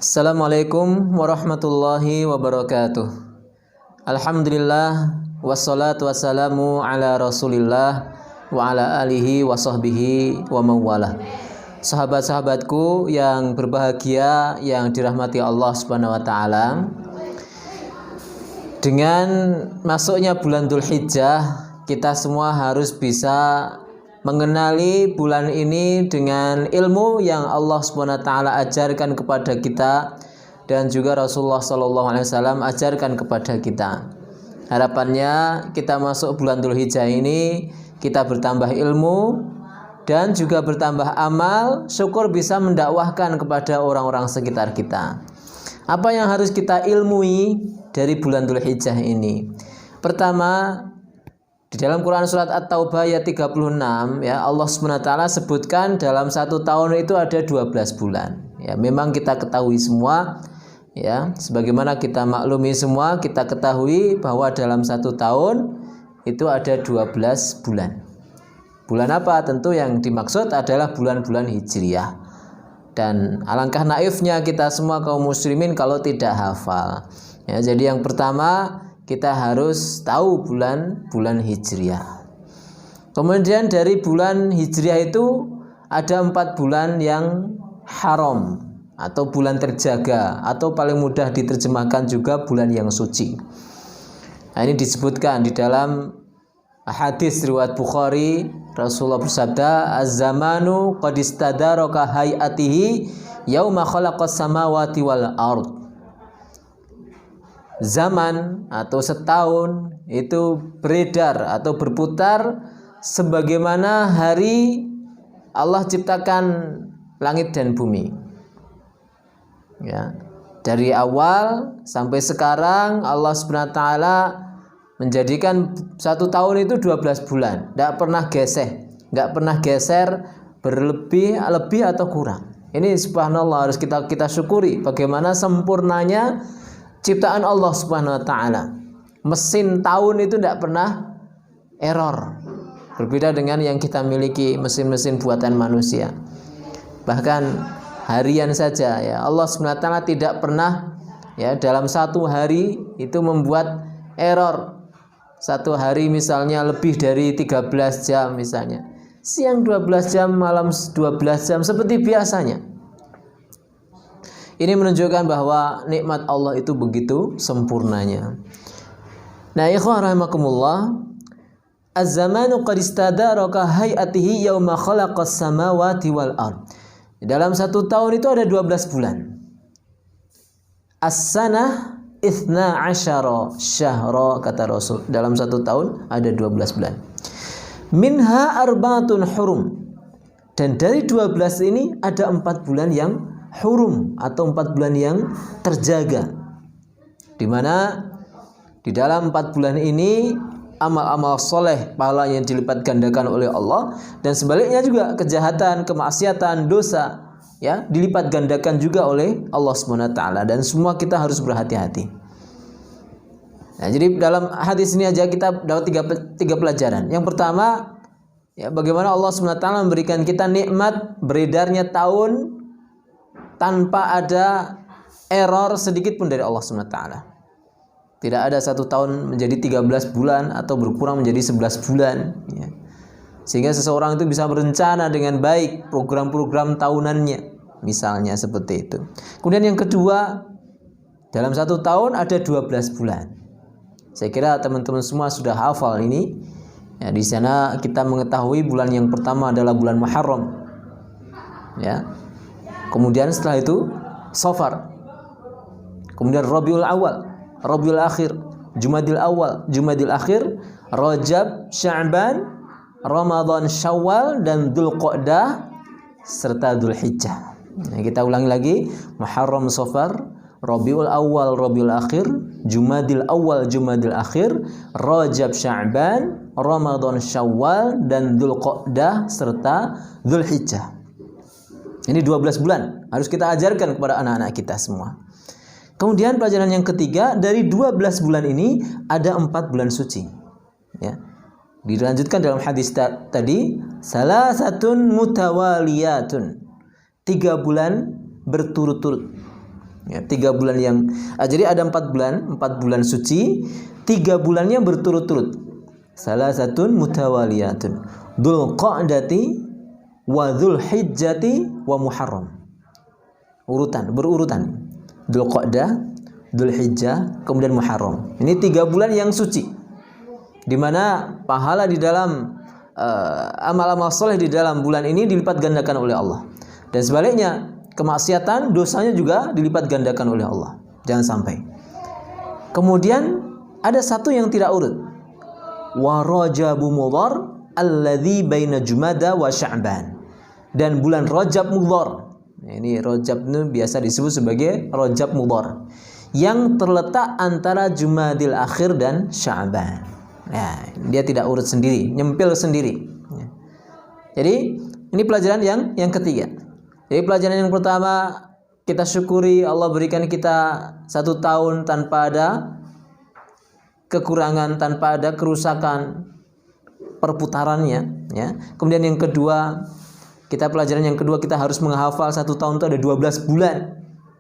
Assalamualaikum warahmatullahi wabarakatuh. Alhamdulillah wassalatu wassalamu ala Rasulillah wa ala alihi wa sahbihi wa mawalah. Sahabat-sahabatku yang berbahagia yang dirahmati Allah Subhanahu wa taala. Dengan masuknya bulan Dzulhijjah, kita semua harus bisa mengenali bulan ini dengan ilmu yang Allah Subhanahu wa taala ajarkan kepada kita dan juga Rasulullah sallallahu alaihi wasallam ajarkan kepada kita. Harapannya kita masuk bulan Dzulhijjah ini kita bertambah ilmu dan juga bertambah amal, syukur bisa mendakwahkan kepada orang-orang sekitar kita. Apa yang harus kita ilmui dari bulan Dzulhijjah ini? Pertama, di dalam Quran surat At-Taubah ayat 36 ya, Allah SWT sebutkan dalam satu tahun itu ada 12 bulan. Ya, memang kita ketahui semua ya, sebagaimana kita maklumi semua, kita ketahui bahwa dalam satu tahun itu ada 12 bulan. Bulan apa? Tentu yang dimaksud adalah bulan-bulan Hijriyah. Dan alangkah naifnya kita semua kaum muslimin kalau tidak hafal. Ya, jadi yang pertama kita harus tahu bulan Hijriyah. Kemudian dari bulan Hijriyah itu ada 4 bulan yang haram atau bulan terjaga, atau paling mudah diterjemahkan juga bulan yang suci. Nah, ini disebutkan di dalam hadis riwayat Bukhari, Rasulullah bersabda, "Az-zamanu qad istadaraka hayatihi yauma khalaqas samawati wal ard." Zaman atau setahun itu beredar atau berputar sebagaimana hari Allah ciptakan langit dan bumi. Ya, dari awal sampai sekarang Allah Subhanahu wa taala menjadikan satu tahun itu 12 bulan, tidak pernah geser, berlebih atau kurang. Ini subhanallah, harus kita syukuri bagaimana sempurnanya ciptaan Allah Subhanahu wa taala. Mesin tahun itu tidak pernah error. Berbeda dengan yang kita miliki mesin-mesin buatan manusia. Bahkan harian saja ya, Allah Subhanahu wa taala tidak pernah ya dalam satu hari itu membuat error. Satu hari misalnya lebih dari 13 jam misalnya. Siang 12 jam, malam 12 jam seperti biasanya. Ini menunjukkan bahwa nikmat Allah itu begitu sempurnanya. Nah, ikhwan rahimakumullah, az-zamanu qad istadaraka hayatihi yauma khalaqas samawati wal ard. Dalam satu tahun itu ada 12 bulan. As-sanah itsna asyara syahra, kata Rasul. Dalam satu tahun ada 12 bulan. Minha arba'atun hurum. Dan dari 12 ini ada 4 bulan yang hurum atau 4 bulan yang terjaga, di mana di dalam 4 bulan ini amal-amal soleh pahalanya dilipat gandakan oleh Allah, dan sebaliknya juga kejahatan, kemaksiatan, dosa ya dilipat gandakan juga oleh Allah Subhanahu wa taala, dan semua kita harus berhati-hati. Nah, jadi dalam hadis ini aja kita dapat tiga pelajaran. Yang pertama ya, bagaimana Allah Subhanahu wa taala memberikan kita nikmat beredarnya tahun tanpa ada error sedikit pun dari Allah Subhanahu wa taala. Tidak ada satu tahun menjadi 13 bulan atau berkurang menjadi 11 bulan ya. Sehingga seseorang itu bisa berencana dengan baik program-program tahunannya, misalnya seperti itu. Kemudian yang kedua, dalam satu tahun ada 12 bulan. Saya kira teman-teman semua sudah hafal ini. Ya, di sana kita mengetahui bulan yang pertama adalah bulan Muharram. Ya. Kemudian setelah itu Safar, kemudian Rabiul Awal, Rabiul Akhir, Jumadil Awal, Jumadil Akhir, Rajab, Sya'ban, Ramadan, Syawal, dan Dzulqa'dah serta Dzulhijjah. Nah, kita ulangi lagi: Muharram, Safar, Rabiul Awal, Rabiul Akhir, Jumadil Awal, Jumadil Akhir, Rajab, Sya'ban, Ramadan, Syawal, dan Dzulqa'dah serta Dzulhijjah. Ini 12 bulan harus kita ajarkan kepada anak-anak kita semua. Kemudian pelajaran yang ketiga, dari 12 bulan ini ada 4 bulan suci ya. Dilanjutkan dalam hadis tadi, salasatun mutawaliyatun, 3 bulan berturut-turut. Ya, 3 bulan yang jadi ada 4 bulan suci, 3 bulannya berturut-turut. Salasatun mutawaliyatun. Dzulqa'dati wa Dzulhijjati wa Muharram. Berurutan. Dzulqa'dah, Dzulhijjah, kemudian Muharram. Ini 3 bulan yang suci, di mana pahala di dalam amal-amal soleh di dalam bulan ini dilipat gandakan oleh Allah. Dan sebaliknya, kemaksiatan, dosanya juga dilipat gandakan oleh Allah. Jangan sampai. Kemudian ada satu yang tidak urut. Wa Rajabu Mudhar alladzi baina Jumada wa Sya'ban. Dan bulan Rajab Mudhar. Ini Rajab itu biasa disebut sebagai Rajab Mudhar, yang terletak antara Jumadil Akhir dan Sya'ban. Ya, dia tidak urut sendiri, nyempil sendiri. Jadi ini pelajaran yang ketiga. Jadi pelajaran yang pertama, kita syukuri Allah berikan kita 1 tahun tanpa ada kekurangan, tanpa ada kerusakan perputarannya. Ya. Kemudian yang kedua, pelajaran yang kedua, kita harus menghafal 1 tahun itu ada 12 bulan.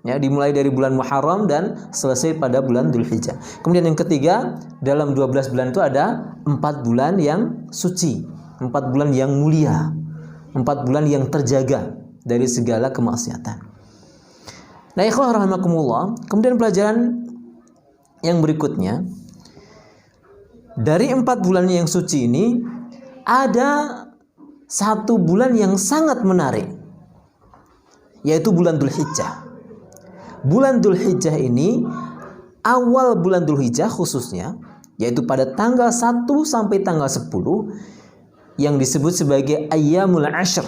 Ya, dimulai dari bulan Muharram dan selesai pada bulan Dzulhijjah. Kemudian yang ketiga, dalam 12 bulan itu ada 4 bulan yang suci, 4 bulan yang mulia, 4 bulan yang terjaga dari segala kemaksiatan. Nah, ikhwah rahimakumullah, kemudian pelajaran yang berikutnya, dari 4 bulan yang suci ini ada 1 bulan yang sangat menarik, yaitu bulan Dzulhijjah. Bulan Dzulhijjah ini, awal bulan Dzulhijjah khususnya, yaitu pada tanggal 1 sampai tanggal 10, yang disebut sebagai Ayyamul Ashr,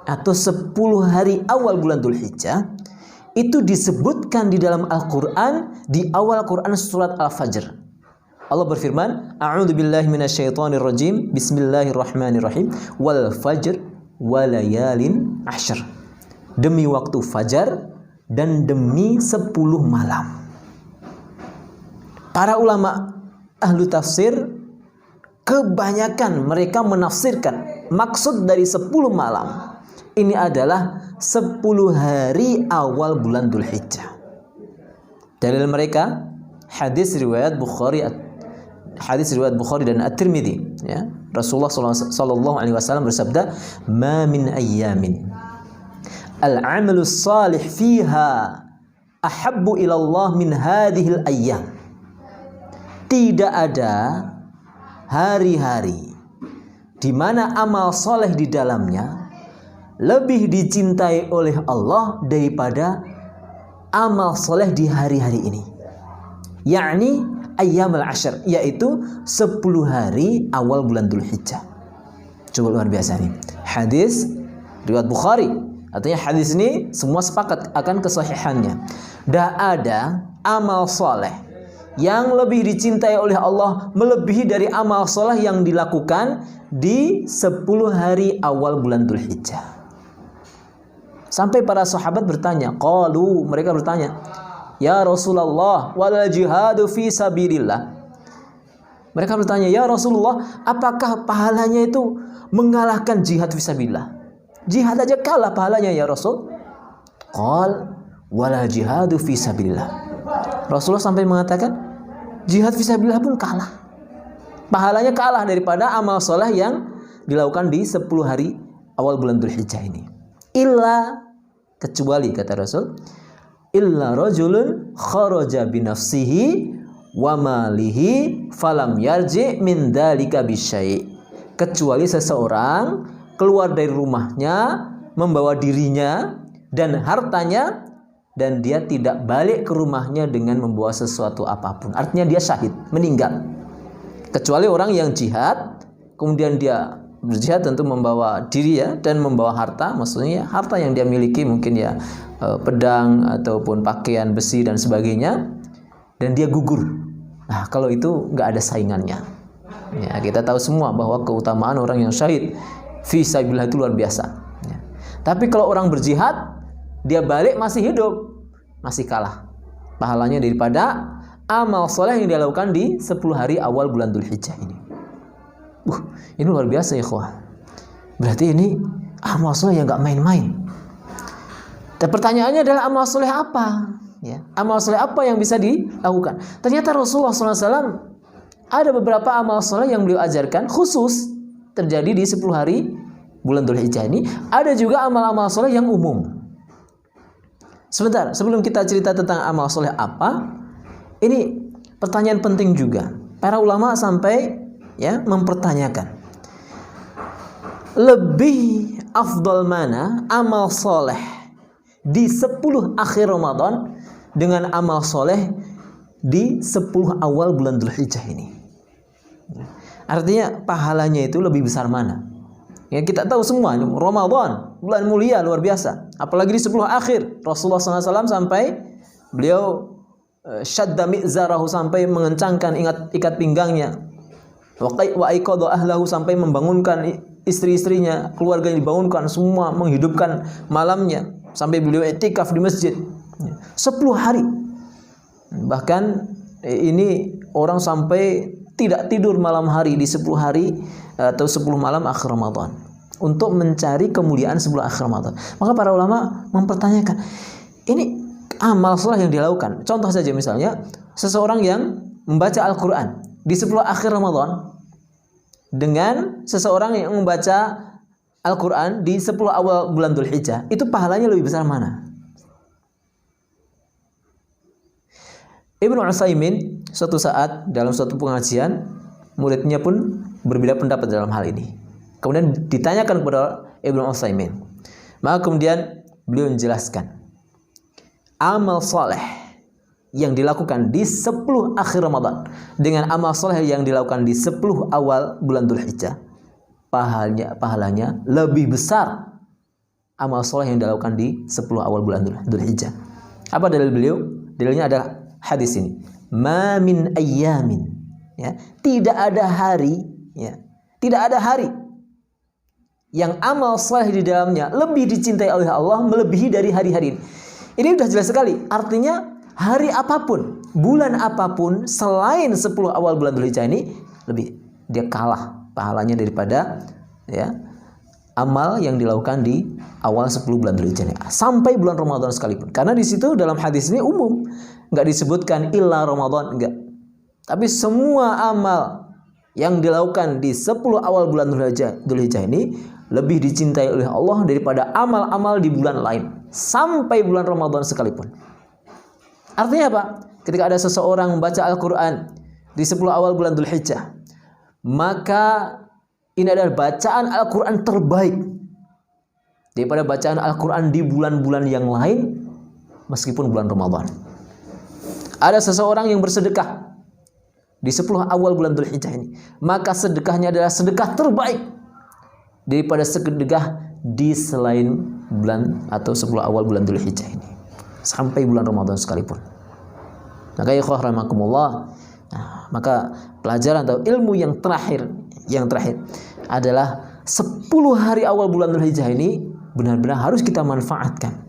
atau 10 hari awal bulan Dzulhijjah, itu disebutkan di dalam Al-Quran, di awal Quran surat Al-Fajr. Allah berfirman, A'udzubillahi minasyaitonirrajim, Bismillahirrahmanirrahim, wal fajr walayalin ashr. Demi waktu fajar dan demi 10 malam. Para ulama ahlu tafsir, kebanyakan mereka menafsirkan maksud dari 10 malam ini adalah 10 hari awal bulan Dzulhijjah. Dalil mereka hadis riwayat Bukhari dan At-Tirmidzi. Ya, Rasulullah sallallahu alaihi wasallam bersabda, "Ma min ayyamin al-'amalu salih fiha ahabbu ila Allah min hadhil ayyam." Tidak ada hari-hari di mana amal soleh di dalamnya lebih dicintai oleh Allah daripada amal soleh di hari-hari ini, yakni ayyamul ashr, yaitu 10 hari awal bulan Dzulhijjah. Coba, luar biasa nih. Hadis riwayat Bukhari, artinya hadis ini semua sepakat akan kesahihannya. Tidak ada amal soleh yang lebih dicintai oleh Allah melebihi dari amal soleh yang dilakukan di 10 hari awal bulan Dzulhijjah. Sampai para sahabat bertanya, mereka bertanya, "Ya Rasulullah, wal jihadu fi sabilillah." Mereka bertanya, "Ya Rasulullah, apakah pahalanya itu mengalahkan jihad fi sabilillah? Jihad aja kalah pahalanya ya Rasul?" Qal wala jihadu fi sabilillah. Rasulullah sampai mengatakan, jihad fi sabilillah pun kalah. Pahalanya kalah daripada amal soleh yang dilakukan di 10 hari awal bulan Dzulhijjah ini. Kecuali, kata Rasul, illa rajulun kharaja binafsihi wa malihi falam yarji min dzalika bisyai'. Kecuali seseorang keluar dari rumahnya membawa dirinya dan hartanya, dan dia tidak balik ke rumahnya dengan membawa sesuatu apapun. Artinya dia syahid, meninggal. Kecuali orang yang jihad, kemudian dia berjihad tentu membawa diri ya, dan membawa harta, maksudnya harta yang dia miliki, mungkin ya pedang ataupun pakaian besi dan sebagainya, dan dia gugur. Nah, kalau itu nggak ada saingannya. Ya, kita tahu semua bahwa keutamaan orang yang syahid fi sabilillah itu luar biasa. Ya. Tapi kalau orang berjihad, dia balik masih hidup, masih kalah pahalanya daripada amal soleh yang dia lakukan di 10 hari awal bulan Dzulhijjah ini. Ini luar biasa ya ikhwah. Berarti ini amal soleh yang gak main-main. Dan pertanyaannya adalah amal soleh apa? Ya, amal soleh apa yang bisa dilakukan? Ternyata Rasulullah SAW ada beberapa amal soleh yang beliau ajarkan khusus terjadi di 10 hari bulan Dzulhijjah ini. Ada juga amal-amal soleh yang umum. Sebentar, sebelum kita cerita tentang amal soleh apa, ini pertanyaan penting juga. Para ulama sampai mempertanyakan, lebih afdal mana amal soleh di 10 akhir Ramadan dengan amal soleh di 10 awal bulan Dzulhijjah ini? Artinya pahalanya itu lebih besar mana? Ya, kita tahu semua Ramadan bulan mulia luar biasa, apalagi di 10 akhir. Rasulullah SAW sampai beliau syadda mi'zarahu, sampai mengencangkan ikat pinggangnya, wa aiqadha ahlahu, sampai membangunkan istri-istrinya, keluarganya dibangunkan semua, menghidupkan malamnya, sampai beliau i'tikaf di masjid 10 hari. Bahkan ini orang sampai tidak tidur malam hari di 10 hari atau 10 malam akhir Ramadan untuk mencari kemuliaan 10 akhir Ramadan. Maka para ulama mempertanyakan, ini amal soleh yang dilakukan. Contoh saja misalnya seseorang yang membaca Al-Quran di 10 akhir Ramadan dengan seseorang yang membaca Al-Quran di 10 awal bulan Dzulhijjah, itu pahalanya lebih besar mana? Ibnu Utsaimin suatu saat dalam suatu pengajian, muridnya pun berbeda pendapat dalam hal ini. Kemudian ditanyakan kepada Ibnu Utsaimin. Maka kemudian beliau menjelaskan, amal soleh yang dilakukan di 10 akhir Ramadan dengan amal soleh yang dilakukan di 10 awal bulan Dzulhijjah, pahalanya lebih besar amal soleh yang dilakukan di 10 awal bulan Dzulhijjah. Apa dalil beliau? Dalilnya ada hadis ini. Ma min ayyamin, ya, tidak ada hari yang amal saleh di dalamnya lebih dicintai oleh Allah melebihi dari hari-hari ini. Ini sudah jelas sekali. Artinya hari apapun, bulan apapun selain 10 awal bulan Dzulhijjah ini lebih, dia kalah pahalanya daripada amal yang dilakukan di awal 10 bulan Dzulhijjah ini, sampai bulan Ramadan sekalipun. Karena di situ dalam hadis ini umum, enggak disebutkan illa Ramadan, enggak. Tapi semua amal yang dilakukan di 10 awal bulan Dzulhijjah ini lebih dicintai oleh Allah daripada amal-amal di bulan lain, sampai bulan Ramadan sekalipun. Artinya apa? Ketika ada seseorang membaca Al-Quran di 10 awal bulan Dzulhijjah, maka ini adalah bacaan Al-Quran terbaik daripada bacaan Al-Quran di bulan-bulan yang lain, meskipun bulan Ramadan. Ada seseorang yang bersedekah di 10 awal bulan Dzulhijjah ini, maka sedekahnya adalah sedekah terbaik daripada sedekah di selain bulan atau 10 awal bulan Dzulhijjah ini, sampai bulan Ramadan sekalipun. Maka ikhwah rahimakumullah, maka pelajaran atau ilmu yang terakhir adalah 10 hari awal bulan Dzulhijjah ini benar-benar harus kita manfaatkan.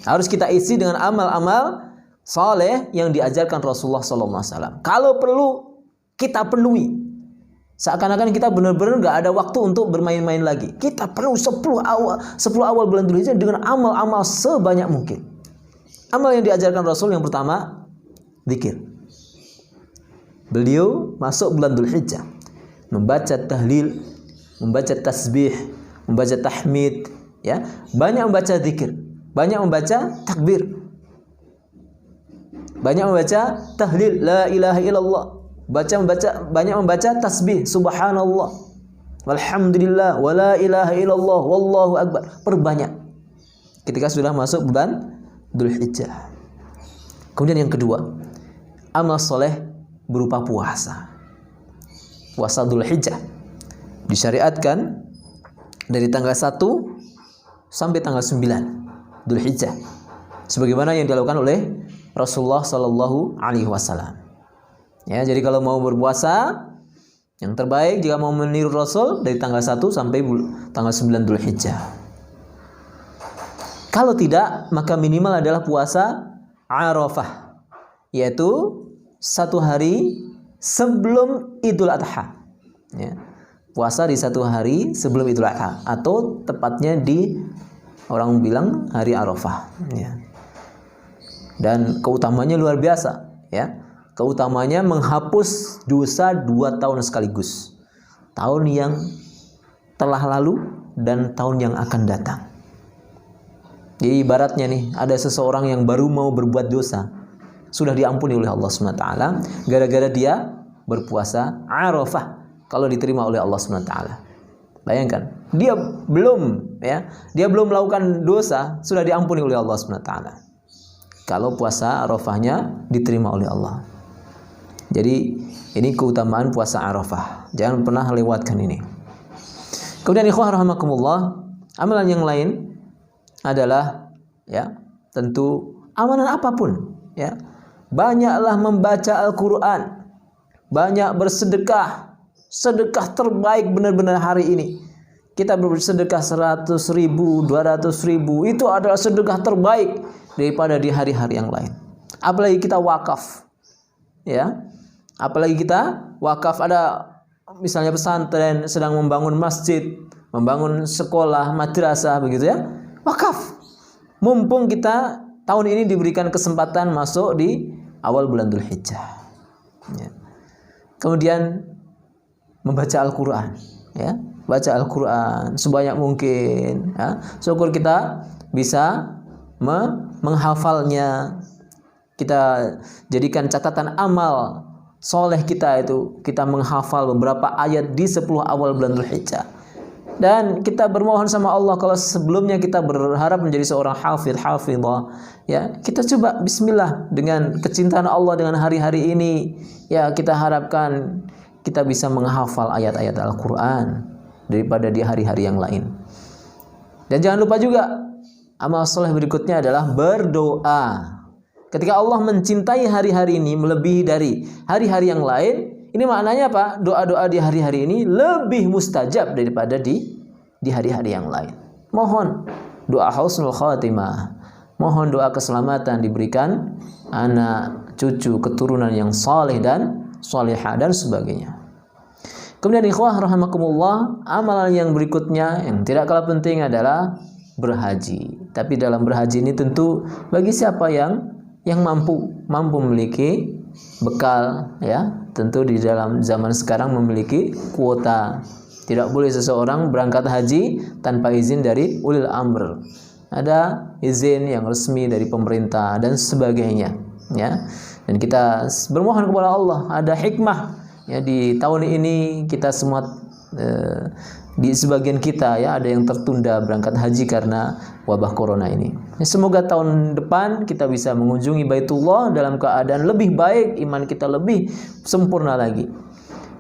Harus kita isi dengan amal-amal saleh yang diajarkan Rasulullah SAW. Kalau perlu kita penuhi. Seakan-akan kita benar-benar gak ada waktu untuk bermain-main lagi. Kita penuh 10 awal bulan Dzulhijjah dengan amal-amal sebanyak mungkin. Amal yang diajarkan Rasul yang pertama, zikir. Beliau masuk bulan Dzulhijjah membaca tahlil, membaca tasbih, membaca tahmid, ya, banyak membaca zikir, banyak membaca takbir, banyak membaca tahlil la ilaha illallah, banyak membaca tasbih subhanallah walhamdulillah wala ilaha illallah wallahu akbar, perbanyak ketika sudah masuk bulan Dzulhijjah. Kemudian yang kedua, amal soleh berupa puasa. Puasa Dzulhijjah disyariatkan dari tanggal 1 sampai tanggal 9 Dzulhijjah, sebagaimana yang dilakukan oleh Rasulullah Sallallahu Alaihi Wasallam. Ya, jadi kalau mau berpuasa, yang terbaik jika mau meniru Rasul dari tanggal 1 sampai tanggal 9 Dzulhijjah. Kalau tidak, maka minimal adalah puasa Arafah, yaitu 1 hari sebelum Idul Adha. Ya, puasa di 1 hari sebelum Idul Adha, atau tepatnya di orang bilang hari Arafah. Ya. dan keutamanya luar biasa, ya. Keutamanya menghapus dosa 2 tahun sekaligus. Tahun yang telah lalu dan tahun yang akan datang. Jadi ibaratnya nih, ada seseorang yang baru mau berbuat dosa, sudah diampuni oleh Allah SWT gara-gara dia berpuasa Arafah, kalau diterima oleh Allah SWT. Bayangkan, dia belum melakukan dosa, sudah diampuni oleh Allah SWT. Kalau puasa Arafahnya diterima oleh Allah. Jadi ini keutamaan puasa Arafah. Jangan pernah lewatkan ini. Kemudian ikhwah rahimakumullah, amalan yang lain adalah tentu amalan apapun, ya. Banyaklah membaca Al-Qur'an, banyak bersedekah. Sedekah terbaik benar-benar hari ini. Kita bersedekah 100.000, 200.000, itu adalah sedekah terbaik daripada di hari-hari yang lain. Apalagi kita wakaf, ya. Apalagi kita wakaf, ada misalnya pesantren sedang membangun masjid, membangun sekolah, madrasah, begitu ya. Wakaf. Mumpung kita tahun ini diberikan kesempatan masuk di awal bulan Dzulhijjah. Ya. Kemudian membaca Al-Qur'an, ya. Baca Al-Qur'an sebanyak mungkin, ya. Syukur kita bisa menghafalnya. Kita jadikan catatan amal soleh kita itu, kita menghafal beberapa ayat di 10 awal bulan Dzulhijjah. Dan kita bermohon sama Allah, kalau sebelumnya kita berharap menjadi seorang hafidhah, ya, kita coba bismillah dengan kecintaan Allah dengan hari-hari ini, ya, kita harapkan kita bisa menghafal ayat-ayat Al-Qur'an daripada di hari-hari yang lain. Dan jangan lupa juga amal soleh berikutnya adalah berdoa. Ketika Allah mencintai hari-hari ini melebihi dari hari-hari yang lain, ini maknanya apa? Doa-doa di hari-hari ini lebih mustajab daripada di hari-hari yang lain. Mohon doa husnul khatimah, mohon doa keselamatan, diberikan anak, cucu, keturunan yang saleh dan salihah dan sebagainya. Kemudian ikhwah rahimakumullah, amalan yang berikutnya yang tidak kalah penting adalah berhaji. Tapi dalam berhaji ini tentu bagi siapa yang mampu memiliki bekal, ya. Tentu di dalam zaman sekarang memiliki kuota. Tidak boleh seseorang berangkat haji tanpa izin dari ulil amr. Ada izin yang resmi dari pemerintah dan sebagainya, ya. Dan kita bermohon kepada Allah, ada hikmah, ya, di tahun ini kita semua di sebagian kita, ya, ada yang tertunda berangkat haji karena wabah corona ini. Semoga tahun depan kita bisa mengunjungi Baitullah dalam keadaan lebih baik, iman kita lebih sempurna lagi.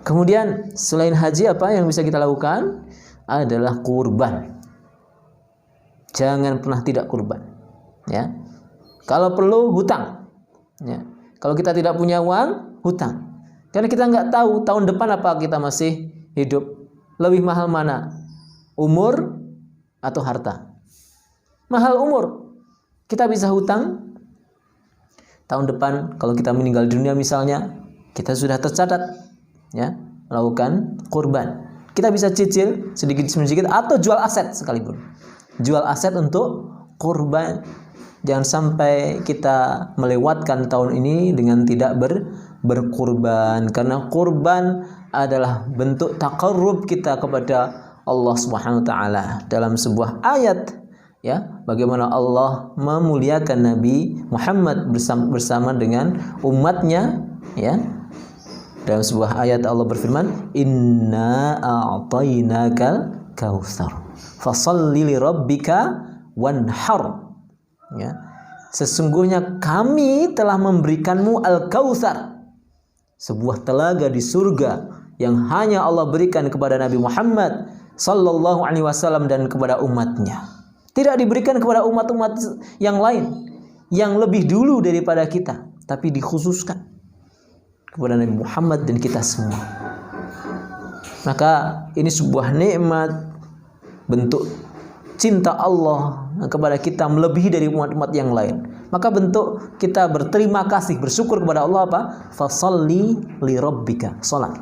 Kemudian selain haji, apa yang bisa kita lakukan adalah kurban. Jangan pernah tidak kurban, ya. Kalau perlu hutang, ya. Kalau kita tidak punya uang, hutang. Karena kita nggak tahu tahun depan apa kita masih hidup. Lebih mahal mana? Umur atau harta? Mahal umur. Kita bisa hutang. Tahun depan kalau kita meninggal dunia misalnya, kita sudah tercatat, ya, melakukan kurban. Kita bisa cicil sedikit demi sedikit atau jual aset sekalipun. Jual aset untuk kurban. Jangan sampai kita melewatkan tahun ini dengan tidak berkurban, karena kurban adalah bentuk taqarrub kita kepada Allah Subhanahu wa taala. Dalam sebuah ayat, ya, bagaimana Allah memuliakan Nabi Muhammad bersama dengan umatnya, ya. Dalam sebuah ayat Allah berfirman, "Inna a'tainakal kautsar, fasholli lirabbika wanhar." Ya. Sesungguhnya kami telah memberikanmu al-kautsar, sebuah telaga di surga yang hanya Allah berikan kepada Nabi Muhammad sallallahu alaihi wasallam dan kepada umatnya. Tidak diberikan kepada umat-umat yang lain yang lebih dulu daripada kita, tapi dikhususkan kepada Nabi Muhammad dan kita semua. Maka ini sebuah nikmat, bentuk cinta Allah kepada kita melebihi dari umat-umat yang lain. Maka bentuk kita berterima kasih, bersyukur kepada Allah apa? Fasholli li rabbika, salat.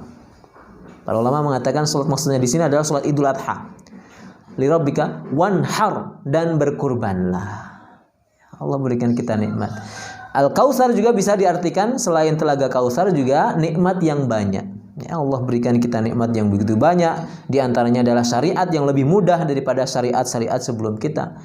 Para ulama mengatakan salat maksudnya di sini adalah salat Idul Adha. Li rabbika wanhar, dan berkurbanlah. Allah berikan kita nikmat. Al-Kautsar juga bisa diartikan selain telaga Kautsar juga nikmat yang banyak. Ya, Allah berikan kita nikmat yang begitu banyak. Di antaranya adalah syariat yang lebih mudah daripada syariat-syariat sebelum kita.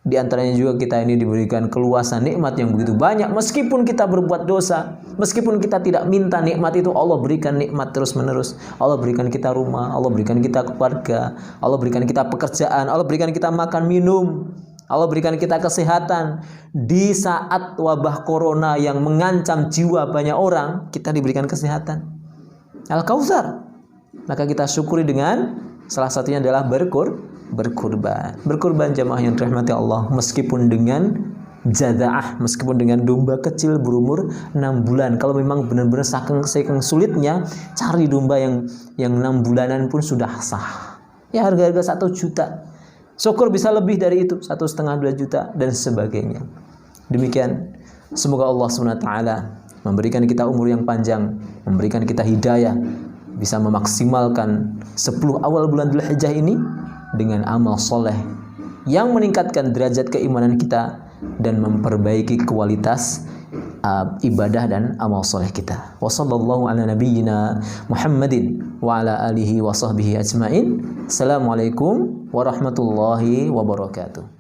Di antaranya juga kita ini diberikan keluasan nikmat yang begitu banyak. Meskipun kita berbuat dosa, meskipun kita tidak minta nikmat itu, Allah berikan nikmat terus-menerus. Allah berikan kita rumah, Allah berikan kita keluarga, Allah berikan kita pekerjaan, Allah berikan kita makan minum, Allah berikan kita kesehatan. Di saat wabah corona yang mengancam jiwa banyak orang, kita diberikan kesehatan. Al-Kautsar. Maka kita syukuri dengan salah satunya adalah berkurban. Berkurban jamaah yang dirahmati Allah, meskipun dengan jaza'ah, meskipun dengan domba kecil berumur 6 bulan. Kalau memang benar-benar saking sulitnya, cari domba yang 6 bulanan pun sudah sah. Ya, harga-harga 1 juta. Syukur bisa lebih dari itu, 1,5-2 juta dan sebagainya. Demikian, semoga Allah SWT memberikan kita umur yang panjang, memberikan kita hidayah, bisa memaksimalkan 10 awal bulan Dzulhijjah ini dengan amal soleh yang meningkatkan derajat keimanan kita dan memperbaiki kualitas ibadah dan amal soleh kita. Wassallallahu ala nabiyyina Muhammadin wa ala alihi wa sahbihi ajmain. Assalamualaikum warahmatullahi wabarakatuh.